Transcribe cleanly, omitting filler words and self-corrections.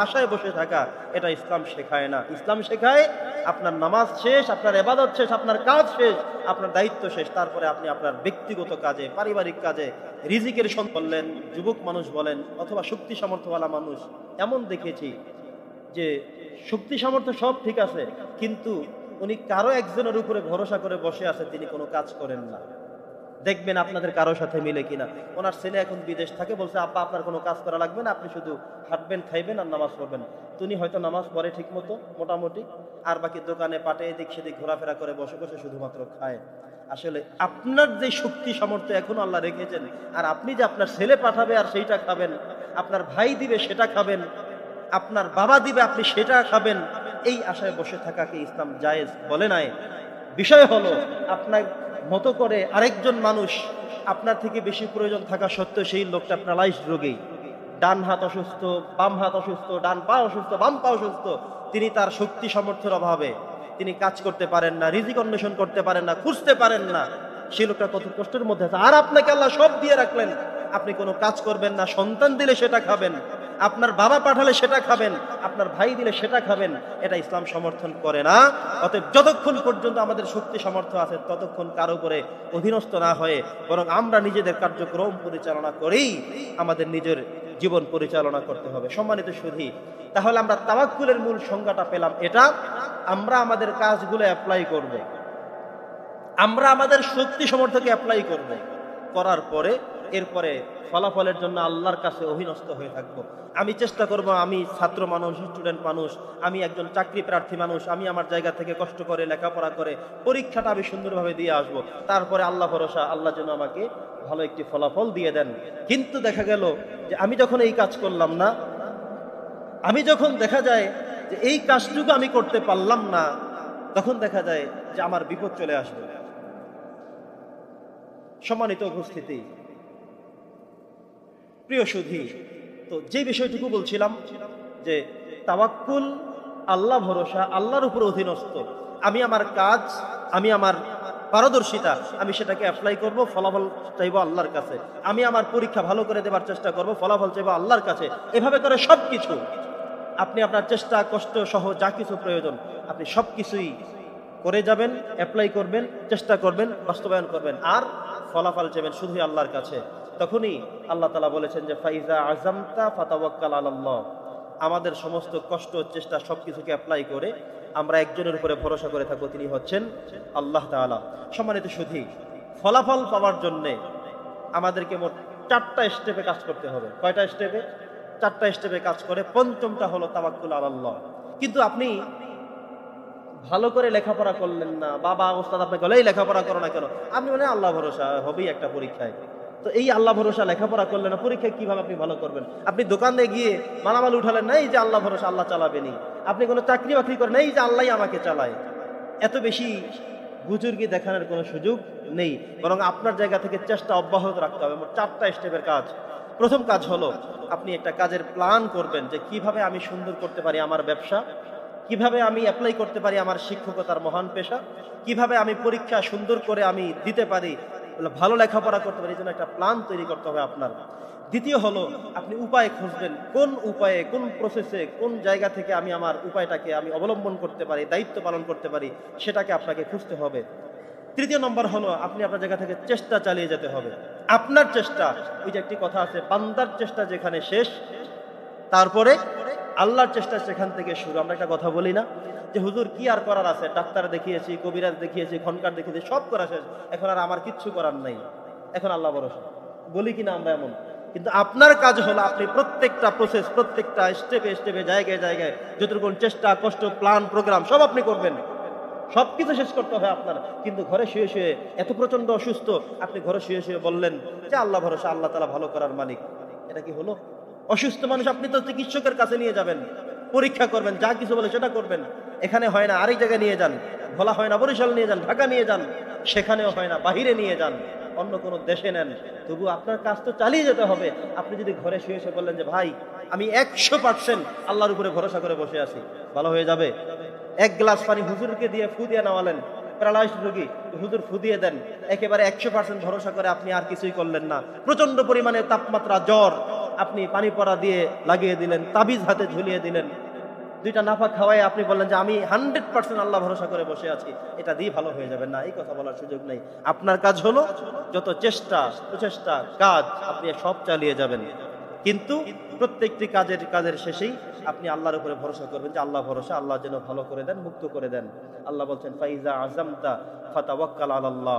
আশায় বসে থাকা, এটা ইসলাম শেখায় না। ইসলাম শেখায় আপনার নামাজ শেষ, আপনার ইবাদত শেষ, আপনার কাজ শেষ, আপনার দায়িত্ব শেষ, তারপরে আপনি আপনার ব্যক্তিগত কাজে, পারিবারিক কাজে, রিজিকের বললেন, যুবক মানুষ বলেন অথবা শক্তি সামর্থ্যওয়ালা মানুষ, এমন দেখেছি যে শক্তি সামর্থ্য সব ঠিক আছে, কিন্তু উনি কারো একজনের উপরে ভরসা করে বসে আছে, তিনি কোনো কাজ করেন না। দেখবেন আপনাদের কারোর সাথে মিলে কিনা। ওনার ছেলে এখন বিদেশ থাকে, বলছে আব্বা আপনার কোনো কাজ করা লাগবে না, আপনি শুধু হাঁটবেন, খাইবেন আর নামাজ পড়বেন। তিনি হয়তো নামাজ পড়ে ঠিক মতো মোটামুটি, আর বাকি দোকানে পাটে এদিক সেদিক ঘোরাফেরা করে বসে বসে শুধুমাত্র খায়। আসলে আপনার যে শক্তি সামর্থ্য এখনো আল্লাহ রেখেছেন, আর আপনি যে আপনার ছেলে পাঠাবে আর সেইটা খাবেন, আপনার ভাই দিবে সেটা খাবেন, আপনার বাবা দিবে আপনি সেটা খাবেন, এই আশায় বসে থাকাকে ইসলাম জায়েজ বলে নাই। বিষয় হলো আপনার মতো করে আরেকজন মানুষ আপনার থেকে বেশি প্রয়োজন থাকা সত্ত্বেও সেই লোকটা প্যারালাইজড রোগী, ডান হাত অসুস্থ, বাম হাত অসুস্থ, ডান পা অসুস্থ, বাম পা অসুস্থ, তিনি তার শক্তি সামর্থ্যের অভাবে তিনি কাজ করতে পারেন না, রিজিক অন্বেষণ করতে পারেন না, খুঁজতে পারেন না। সেই লোকটা কত কষ্টের মধ্যে আছে। আর আপনাকে আল্লাহ সব দিয়ে রাখলেন, আপনি কোনো কাজ করবেন না, সন্তান দিলে সেটা খাবেন, আপনার বাবা পাঠালে সেটা খাবেন, আপনার ভাই দিলে সেটা খাবেন, এটা ইসলাম সমর্থন করে না। অতএব যতক্ষণ পর্যন্ত আমাদের শক্তি সামর্থ্য আছে ততক্ষণ কারো উপরে অধীনস্থ না হয়ে বরং আমরা নিজেদের কার্যক্রম পরিচালনা করেই আমাদের নিজের জীবন পরিচালনা করতে হবে। সম্মানিত সুধী, তাহলে আমরা তাওয়াক্কুলের মূল সংজ্ঞাটা পেলাম এটা, আমরা আমাদের কাজগুলো অ্যাপ্লাই করব, আমরা আমাদের শক্তি সামর্থ্যকে অ্যাপ্লাই করব, করার পরে এরপরে ফলাফলের জন্য আল্লাহর কাছে অধীনস্থ হয়ে থাকবো। আমি চেষ্টা করব, আমি ছাত্র মানুষ, স্টুডেন্ট মানুষ, আমি একজন চাকরি প্রার্থী মানুষ, আমি আমার জায়গা থেকে কষ্ট করে লেখাপড়া করে পরীক্ষাটা আমি সুন্দরভাবে দিয়ে আসব, তারপরে আল্লাহ ভরসা, আল্লাহ যেন আমাকে ভালো একটি ফলাফল দিয়ে দেন। কিন্তু দেখা গেল যে আমি যখন এই কাজ করলাম না, আমি যখন দেখা যায় যে এই কাজটুকু আমি করতে পারলাম না, তখন দেখা যায় যে আমার বিপদ চলে আসবে। সম্মানিত উপস্থিতি, প্রিয় সুধী, তো যে বিষয়টুকু বলছিলাম যে তাওয়াক্কুল, আল্লাহ ভরসা, আল্লাহর উপর অধীনস্থ, আমি আমার কাজ, আমি আমার পারদর্শিতা, আমি সেটাকে অ্যাপ্লাই করব, ফলাফল চাইবো আল্লাহর কাছে, আমি আমার পরীক্ষা ভালো করে দেবার চেষ্টা করব, ফলাফল চাইবো আল্লাহর কাছে। এভাবে করে সব কিছু আপনি আপনার চেষ্টা কষ্ট সহ যা কিছু প্রয়োজন আপনি সব কিছুই করে যাবেন, অ্যাপ্লাই করবেন, চেষ্টা করবেন, বাস্তবায়ন করবেন, আর ফলাফল চাইবেন শুধুই আল্লাহর কাছে। তখনই আল্লাহ তাআলা বলেছেন যে ফাইজা আযামতা ফাতাওয়াক্কাল আলাল্লাহ, আমাদের সমস্ত কষ্ট চেষ্টা সবকিছুকে অ্যাপ্লাই করে আমরা একজনের উপরে ভরসা করে থাকবো, তিনি হচ্ছেন আল্লাহ তাআলা। সম্মানিত সুধী, ফলাফল পাওয়ার জন্যে আমাদেরকে মোট 4টা স্টেপে কাজ করতে হবে। কয়টা স্টেপে? 4টা স্টেপে কাজ করে। পঞ্চমটা হলো তাওয়াক্কুল আলাল্লাহ। কিন্তু আপনি ভালো করে লেখাপড়া করলেন না, বাবা ওস্তাদ আপনাকে বলে এই লেখাপড়া করো না কেন, আপনি বলেন আল্লাহ ভরসা, হবেই একটা পরীক্ষায়। তো এই আল্লাহ ভরসা লেখাপড়া করলেন না, পরীক্ষায় কিভাবে আপনি ভালো করবেন? আপনি দোকানে গিয়ে মালামাল উঠালেন না, এই যে আল্লাহ ভরসা, আল্লাহ চালাবেনি। আপনি কোনো চাকরি বাকরি করেন, এই যে আল্লাহ আমাকে চালায়। এত বেশি বুজুর্গি দেখানোর কোনো সুযোগ নেই, বরং আপনার জায়গা থেকে চেষ্টা অব্যাহত রাখতে হবে। মোট 4টা স্টেপের কাজ। প্রথম কাজ হলো আপনি একটা কাজের প্ল্যান করবেন যে কিভাবে আমি সুন্দর করতে পারি আমার ব্যবসা, কিভাবে আমি অ্যাপ্লাই করতে পারি আমার শিক্ষকতার মহান পেশা, কিভাবে আমি পরীক্ষা সুন্দর করে আমি দিতে পারি, ভালো লেখাপড়া করতে পারি। এই জন্য একটা প্ল্যান তৈরি করতে হবে আপনার। দ্বিতীয় হলো আপনি উপায় খুঁজবেন, কোন উপায়ে, কোন প্রসেসে, কোন জায়গা থেকে আমি আমার উপায়টাকে আমি অবলম্বন করতে পারি, দায়িত্ব পালন করতে পারি, সেটাকে আপনাকে খুঁজতে হবে। তৃতীয় নম্বর হলো আপনি আপনার জায়গা থেকে চেষ্টা চালিয়ে যেতে হবে। আপনার চেষ্টা, ওই যে একটি কথা আছে, বান্দার চেষ্টা যেখানে শেষ তারপরে আল্লাহর চেষ্টা সেখান থেকে শুরু। আমরা একটা কথা বলি না যে হুজুর কি আর করার আছে, ডাক্তার দেখিয়েছি, কবিরাজ দেখিয়েছি, খনকার দেখিয়েছি, সব করা শেষ, এখন আর আমার কিচ্ছু করার নাই, এখন আল্লাহ ভরসা, বলি কিনা আমরা এমন? কিন্তু আপনার কাজ হলো আপনি প্রত্যেকটা প্রসেস, প্রত্যেকটা স্টেপে স্টেপে, জায়গায় জায়গায় যতটুকু চেষ্টা, কষ্ট, প্ল্যান, প্রোগ্রাম সব আপনি করবেন। সবকিছু শেষ করতে হবে আপনার। কিন্তু ঘরে শুয়ে শুয়ে, এত প্রচন্ড অসুস্থ, আপনি ঘরে শুয়ে শুয়ে বললেন যে আল্লাহ ভরসা, আল্লাহ তাআলা ভালো করার মালিক, এটা কি হলো? অসুস্থ মানুষ আপনি তো চিকিৎসকের কাছে নিয়ে যাবেন, পরীক্ষা করবেন, যা কিছু বলে সেটা করবেন। এখানে হয় না, আরেক জায়গায় নিয়ে যান। ভোলা হয় না, বরিশাল নিয়ে যান, ঢাকা নিয়ে যান, সেখানেও হয় না, বাহিরে নিয়ে যান, অন্য কোনো দেশে নেন, তবু আপনার কাজ তো চালিয়ে যেতে হবে। আপনি যদি ঘরে শুয়ে শুয়ে বললেন যে ভাই আমি 100% আল্লাহর উপরে ভরসা করে বসে আছি, ভালো হয়ে যাবে। 1 গ্লাস পানি হুজুরকে দিয়ে ফু দিয়ে নামালেন, প্যারালাইজড রোগী, হুজুর ফু দিয়ে দেন, একেবারে 100% ভরসা করে আপনি আর কিছুই করলেন না। প্রচন্ড পরিমাণে তাপমাত্রা, জ্বর, আপনি পানি পড়া দিয়ে লাগিয়ে দিলেন, তাবিজ হাতে ঝুলিয়ে দিলেন, দুইটা নাফা খাওয়াই আপনি বললেন যে আমি 100% আল্লাহ ভরসা করে বসে আছি, এটা দিয়ে ভালো হয়ে যাবেন না, এই কথা বলার সুযোগ নেই। আপনার কাজ হলো যত চেষ্টা প্রচেষ্টা কাজ আপনি সব চালিয়ে যাবেন, কিন্তু প্রত্যেকটি কাজের শেষেই আপনি আল্লাহর উপরে ভরসা করবেন যে আল্লাহ ভরসা, আল্লাহ যেন ভালো করে দেন, মুক্ত করে দেন। আল্লাহ বলছেন ফাইজা আযামতা ফাতাওয়াক্কাল আলাল্লাহ।